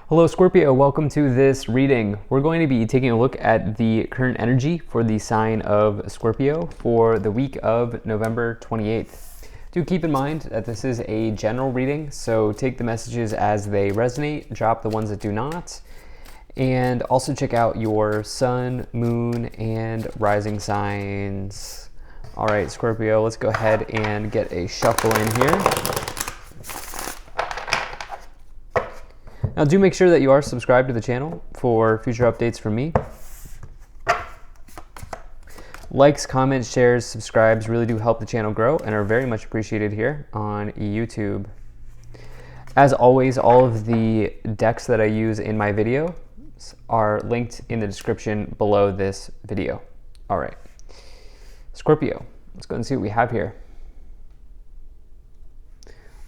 Hello Scorpio, welcome to this reading. We're going to be taking a look at the current energy for the sign of Scorpio for the week of November 28th. Do keep in mind that this is a general reading, so take the messages as they resonate, drop the ones that do not, and also check out your sun, moon, and rising signs. All right, Scorpio, let's go ahead and get a shuffle in here. Now do make sure that you are subscribed to the channel for future updates from me. Likes, comments, shares, subscribes really do help the channel grow and are very much appreciated here on YouTube. As always, all of the decks that I use in my video are linked in the description below this video. All right, Scorpio, let's go and see what we have here.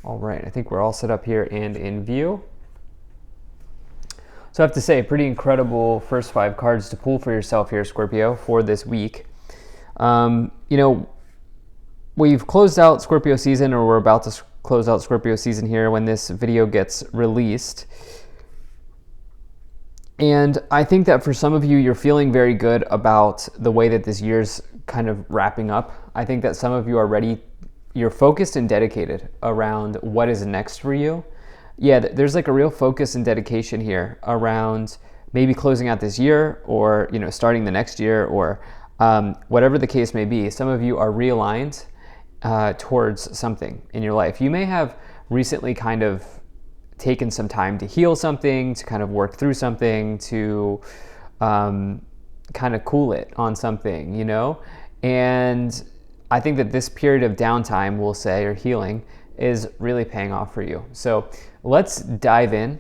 All right, I think we're all set up here and in view. So I have to say, pretty incredible first 5 cards to pull for yourself here, Scorpio, for this week. We've closed out Scorpio season, or we're about to close out Scorpio season here when this video gets released. And I think that for some of you, you're feeling very good about the way that this year's kind of wrapping up. I think that some of you are ready, you're focused and dedicated around what is next for you. Yeah, there's like a real focus and dedication here around maybe closing out this year or, starting the next year or whatever the case may be. Some of you are realigned towards something in your life. You may have recently kind of taken some time to heal something, to kind of work through something, to kind of cool it on something, And I think that this period of downtime, we'll say, or healing, is really paying off for you. So let's dive in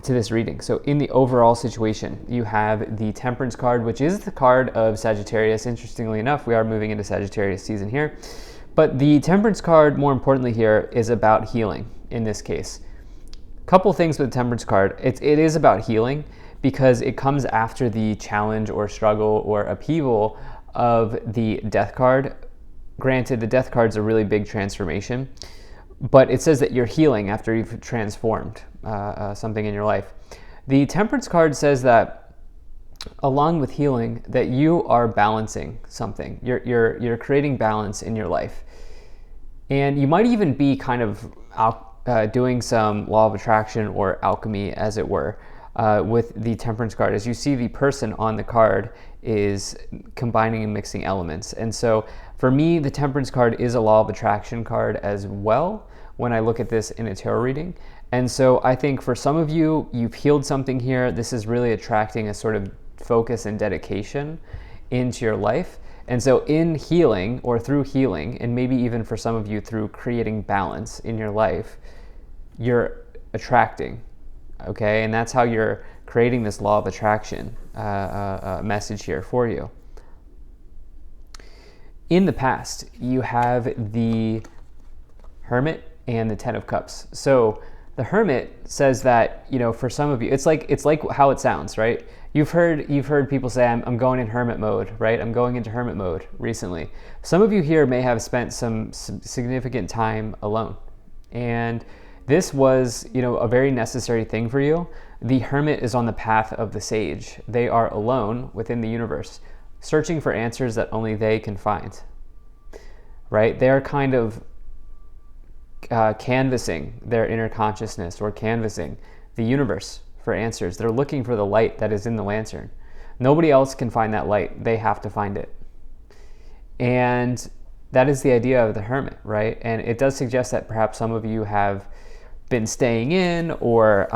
to this reading. So in the overall situation, you have the Temperance card, which is the card of Sagittarius. Interestingly enough, we are moving into Sagittarius season here. But the Temperance card, more importantly here, is about healing in this case. Couple things with the Temperance card. It is about healing because it comes after the challenge or struggle or upheaval of the Death card. Granted, the Death card's a really big transformation, but it says that you're healing after you've transformed something in your life. The Temperance card says that along with healing, that you are balancing something. You're creating balance in your life. And you might even be kind of doing some law of attraction or alchemy, as it were, with the Temperance card. As you see, the person on the card is combining and mixing elements. And so for me, the Temperance card is a law of attraction card as well when I look at this in a tarot reading. And so I think for some of you, you've healed something here. This is really attracting a sort of focus and dedication into your life. And so in healing, or through healing, and maybe even for some of you through creating balance in your life, you're attracting, okay? And that's how you're creating this law of attraction message here for you. In the past, you have the Hermit and the Ten of Cups. So the Hermit says that, for some of you, it's like how it sounds, right? You've heard people say, I'm going in hermit mode, right? I'm going into hermit mode recently. Some of you here may have spent some significant time alone. And this was, a very necessary thing for you. The Hermit is on the path of the Sage. They are alone within the universe, searching for answers that only they can find, right? They're kind of canvassing their inner consciousness or canvassing the universe for answers. They're looking for the light that is in the lantern. Nobody else can find that light. They have to find it. And that is the idea of the Hermit, right? And it does suggest that perhaps some of you have been staying in, or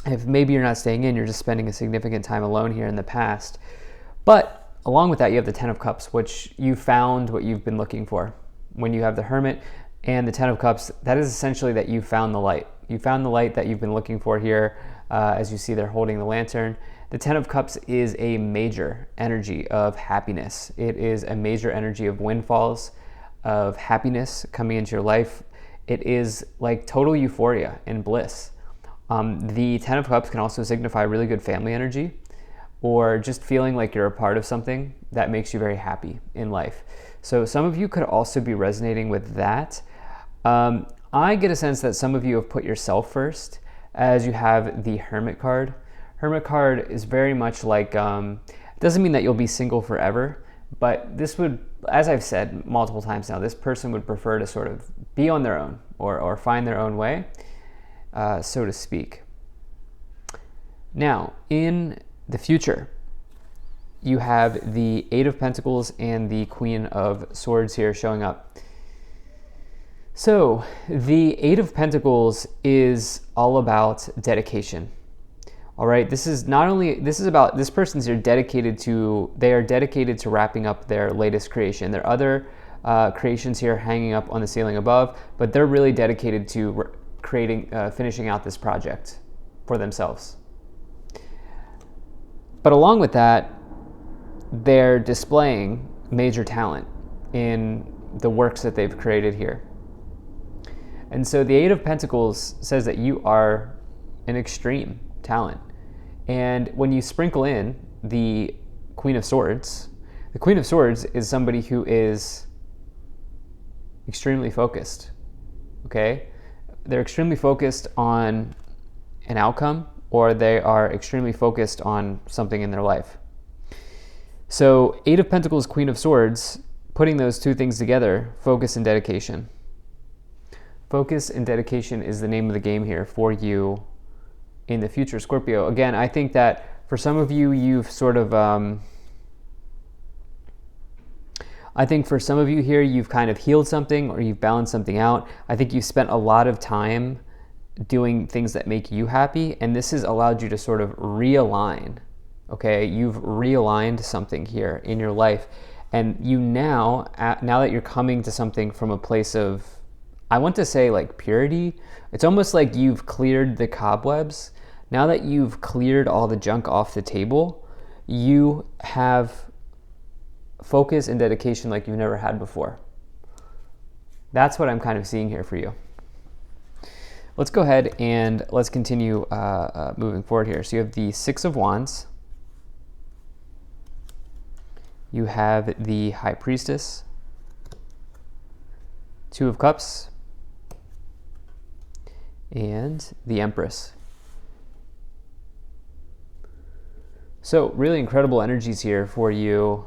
if maybe you're not staying in, you're just spending a significant time alone here in the past. But along with that, you have the Ten of Cups, which you found what you've been looking for. When you have the Hermit and the Ten of Cups, that is essentially that you found the light. You found the light that you've been looking for here. As you see, they're holding the lantern. The Ten of Cups is a major energy of happiness. It is a major energy of windfalls, of happiness coming into your life. It is like total euphoria and bliss. The Ten of Cups can also signify really good family energy, or just feeling like you're a part of something that makes you very happy in life. So some of you could also be resonating with that. I get a sense that some of you have put yourself first as you have the Hermit card. Hermit card is very much like, it doesn't mean that you'll be single forever, but this would, as I've said multiple times now, this person would prefer to sort of be on their own or find their own way, so to speak. Now, in the future, you have the Eight of Pentacles and the Queen of Swords here showing up. So the Eight of Pentacles is all about dedication. All right, this is about this person's here dedicated to, they are dedicated to wrapping up their latest creation. There are other creations here hanging up on the ceiling above, but they're really dedicated to finishing out this project for themselves. But along with that, they're displaying major talent in the works that they've created here. And so the Eight of Pentacles says that you are an extreme talent. And when you sprinkle in the Queen of Swords, the Queen of Swords is somebody who is extremely focused, okay? They're extremely focused on an outcome, or they are extremely focused on something in their life. So Eight of Pentacles, Queen of Swords, putting those two things together, focus and dedication. Focus and dedication is the name of the game here for you in the future, Scorpio. Again, I think that for some of you, you've sort of, I think for some of you here, you've kind of healed something or you've balanced something out. I think you've spent a lot of time doing things that make you happy, and this has allowed you to sort of realign. Okay, you've realigned something here in your life, and you now that you're coming to something from a place of, I want to say like purity, it's almost like you've cleared the cobwebs. Now that you've cleared all the junk off the table, you have focus and dedication like you've never had before. That's what I'm kind of seeing here for you. Let's go ahead and let's continue moving forward here. So you have the Six of Wands. You have the High Priestess, Two of Cups, and the Empress. So really incredible energies here for you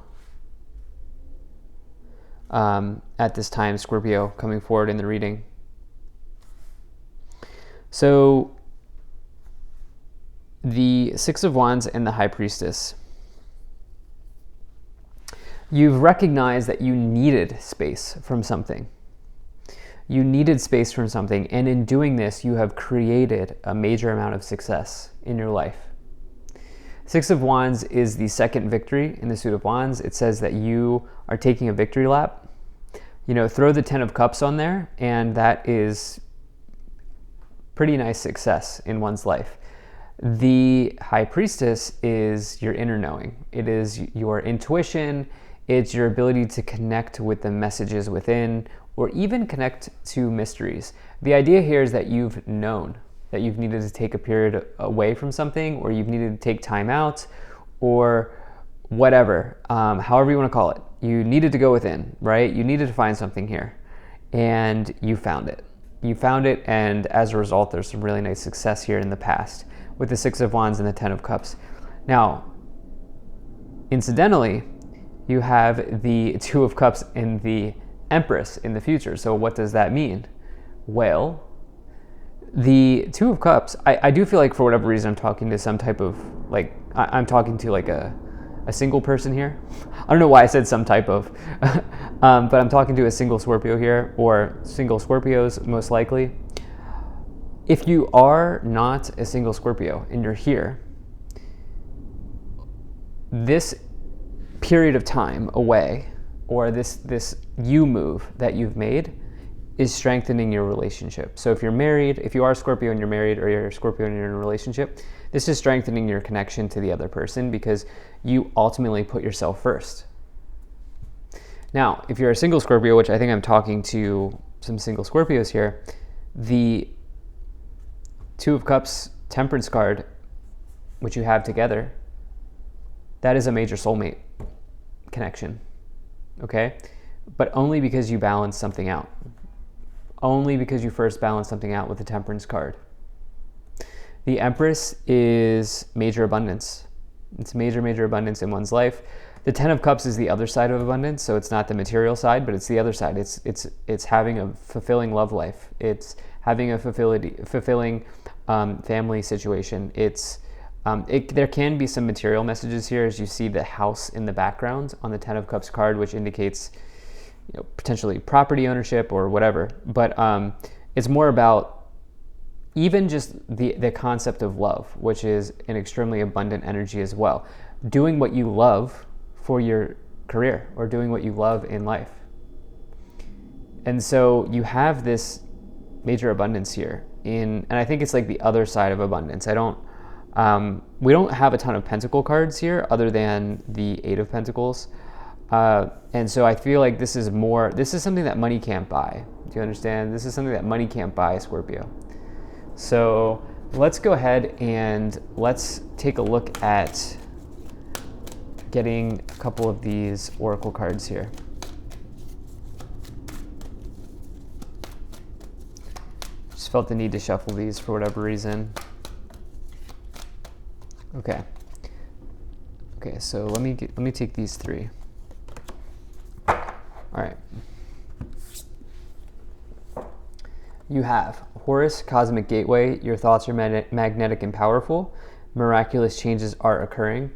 at this time, Scorpio, coming forward in the reading. So the Six of Wands and the High Priestess. You've recognized that you needed space from something. You needed space from something, and in doing this, you have created a major amount of success in your life. Six of Wands is the second victory in the suit of Wands. It says that you are taking a victory lap. You know, throw the Ten of Cups on there, and that is pretty nice success in one's life. The High Priestess is your inner knowing. It is your intuition. It's your ability to connect with the messages within, or even connect to mysteries. The idea here is that you've known that you've needed to take a period away from something, or you've needed to take time out, or whatever, however you want to call it. You needed to go within, right? You needed to find something here, and you found it. You found it, and as a result, there's some really nice success here in the past with the Six of Wands and the Ten of Cups. Now, incidentally, you have the Two of Cups and the Empress in the future. So what does that mean? Well, the Two of Cups, I do feel like for whatever reason I'm talking to some type of, like, I'm talking to like a single person here. I don't know why I said some type of, but I'm talking to a single Scorpio here, or single Scorpios most likely. If you are not a single Scorpio and you're here, this period of time away, or this you move that you've made, is strengthening your relationship. So if you're married, if you are Scorpio and you're married, or you're a Scorpio and you're in a relationship, this is strengthening your connection to the other person because you ultimately put yourself first. Now, if you're a single Scorpio, which I think I'm talking to some single Scorpios here, the Two of Cups, Temperance card, which you have together, that is a major soulmate connection, okay? But only because you balance something out. Only because you first balance something out with the Temperance card. The Empress is major abundance. It's major abundance in one's life. The Ten of Cups is the other side of abundance, so it's not the material side, but it's the other side. It's having a fulfilling love life. It's having a fulfilling family situation. There can be some material messages here, as you see the house in the background on the Ten of Cups card, which indicates, potentially property ownership or whatever. But it's more about even just the concept of love, which is an extremely abundant energy as well. Doing what you love for your career, or doing what you love in life. And so you have this major abundance here and I think it's like the other side of abundance. We don't have a ton of pentacle cards here other than the Eight of Pentacles. And so I feel like this is something that money can't buy. Do you understand? This is something that money can't buy, Scorpio. So let's go ahead and let's take a look at getting a couple of these oracle cards here. Just felt the need to shuffle these for whatever reason. Okay, so let me take these three. All right. You have Horus, Cosmic Gateway. Your thoughts are magnetic and powerful. Miraculous changes are occurring.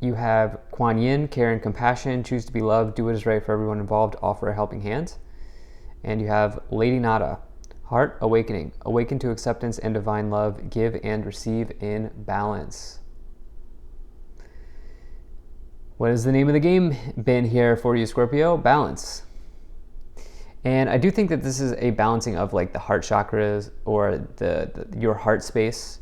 You have Kuan Yin, care and compassion. Choose to be loved. Do what is right for everyone involved. Offer a helping hand. And you have Lady Nada, Heart Awakening. Awaken to acceptance and divine love. Give and receive in balance. What has the name of the game been here for you, Scorpio? Balance. And I do think that this is a balancing of like the heart chakras, or your heart space,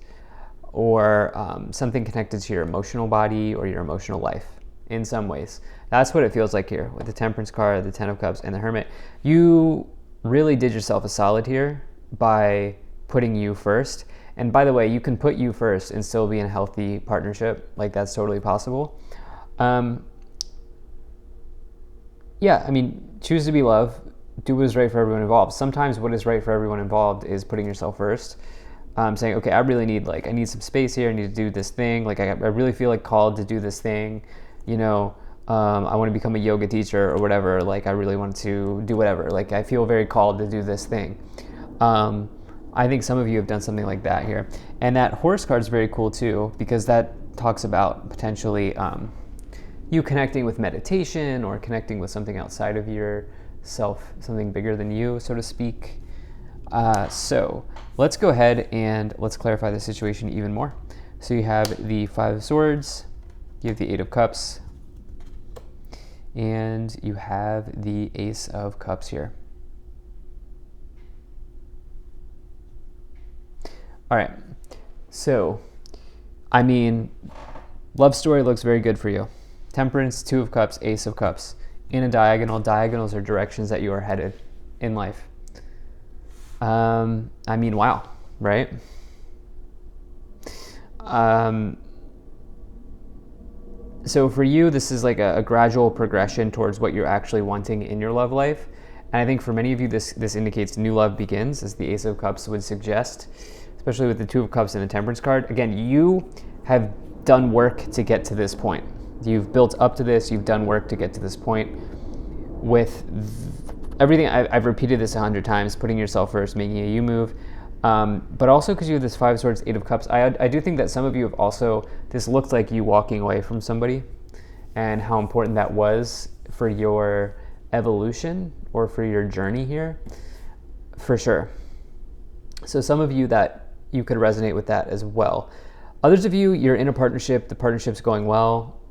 or something connected to your emotional body or your emotional life in some ways. That's what it feels like here with the Temperance card, the Ten of Cups, and the Hermit. You really did yourself a solid here by putting you first. And by the way, you can put you first and still be in a healthy partnership. Like, that's totally possible. Yeah, I mean, choose to be loved. Do what is right for everyone involved. Sometimes what is right for everyone involved is putting yourself first. Saying, okay, I really need, I need some space here. I need to do this thing. I really feel called to do this thing. I want to become a yoga teacher or whatever. I really want to do whatever. I feel very called to do this thing. I think some of you have done something like that here. And that horse card is very cool too, because that talks about potentially you connecting with meditation or connecting with something outside of yourself, something bigger than you, so to speak. So let's go ahead and let's clarify the situation even more. So you have the Five of Swords, you have the Eight of Cups, and you have the Ace of Cups here. All right, so, I mean, love story looks very good for you. Temperance, Two of Cups, Ace of Cups. In a diagonal, diagonals are directions that you are headed in life. I mean, wow, right? So for you, this is like a gradual progression towards what you're actually wanting in your love life. And I think for many of you, this indicates new love begins, as the Ace of Cups would suggest, especially with the Two of Cups and the Temperance card. Again, you have done work to get to this point. You've built up to this, you've done work to get to this point. With everything, I've repeated this 100 times, putting yourself first, making a you move. But also because you have this Five of Swords, Eight of Cups, I do think that some of you have also, this looked like you walking away from somebody and how important that was for your evolution or for your journey here, for sure. So some of you that you could resonate with that as well. Others of you, you're in a partnership, the partnership's going well.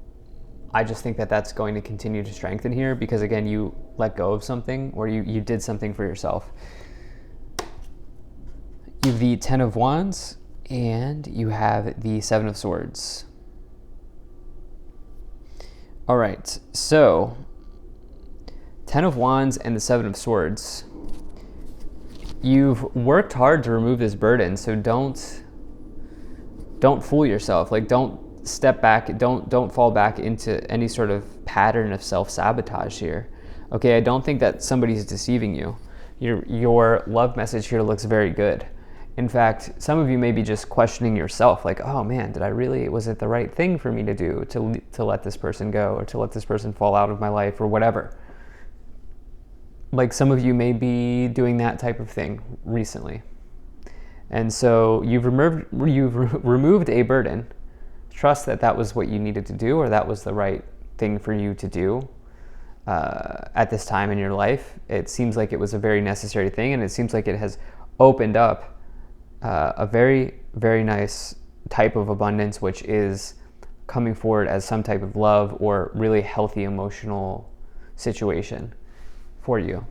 I just think that that's going to continue to strengthen here because, again, you let go of something or you did something for yourself. You have the Ten of Wands and you have the Seven of Swords. All right, so Ten of Wands and the Seven of Swords. You've worked hard to remove this burden, so don't fool yourself. Don't step back, don't fall back into any sort of pattern of self-sabotage here. Okay, I don't think that somebody's deceiving you. Your love message here looks very good. In fact, some of you may be just questioning yourself, like, oh man, was it the right thing for me to do to let this person go, or to let this person fall out of my life, or whatever. Like, some of you may be doing that type of thing recently. And so you've removed a burden. Trust that that was what you needed to do, or that was the right thing for you to do at this time in your life. It seems like it was a very necessary thing, and it seems like it has opened up a very, very nice type of abundance, which is coming forward as some type of love or really healthy emotional situation for you.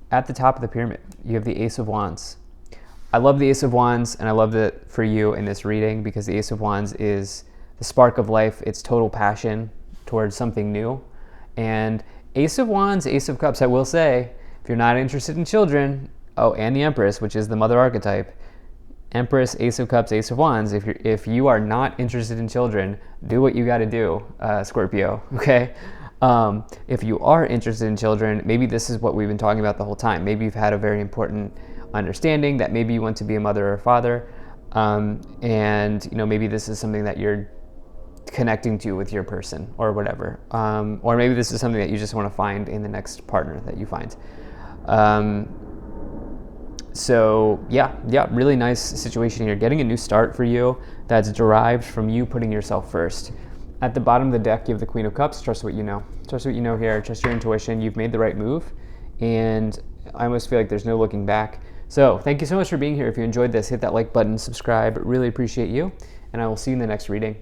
At the top of the pyramid, you have the Ace of Wands. I love the Ace of Wands, and I love that for you in this reading, because the Ace of Wands is the spark of life. It's total passion towards something new. And Ace of Wands, Ace of Cups, I will say, if you're not interested in children, and the Empress, which is the mother archetype, Empress, Ace of Cups, Ace of Wands, if you are not interested in children, do what you got to do, Scorpio, okay? If you are interested in children, maybe this is what we've been talking about the whole time. Maybe you've had a very important understanding that maybe you want to be a mother or a father, and maybe this is something that you're connecting to with your person or whatever, or maybe this is something that you just want to find in the next partner that you find. So yeah, really nice situation here. Getting a new start for you that's derived from you putting yourself first. At the bottom of the deck, you have the Queen of Cups. Trust what you know. Trust what you know here. Trust your intuition. You've made the right move, and I almost feel like there's no looking back. So thank you so much for being here. If you enjoyed this, hit that like button, subscribe. Really appreciate you, and I will see you in the next reading.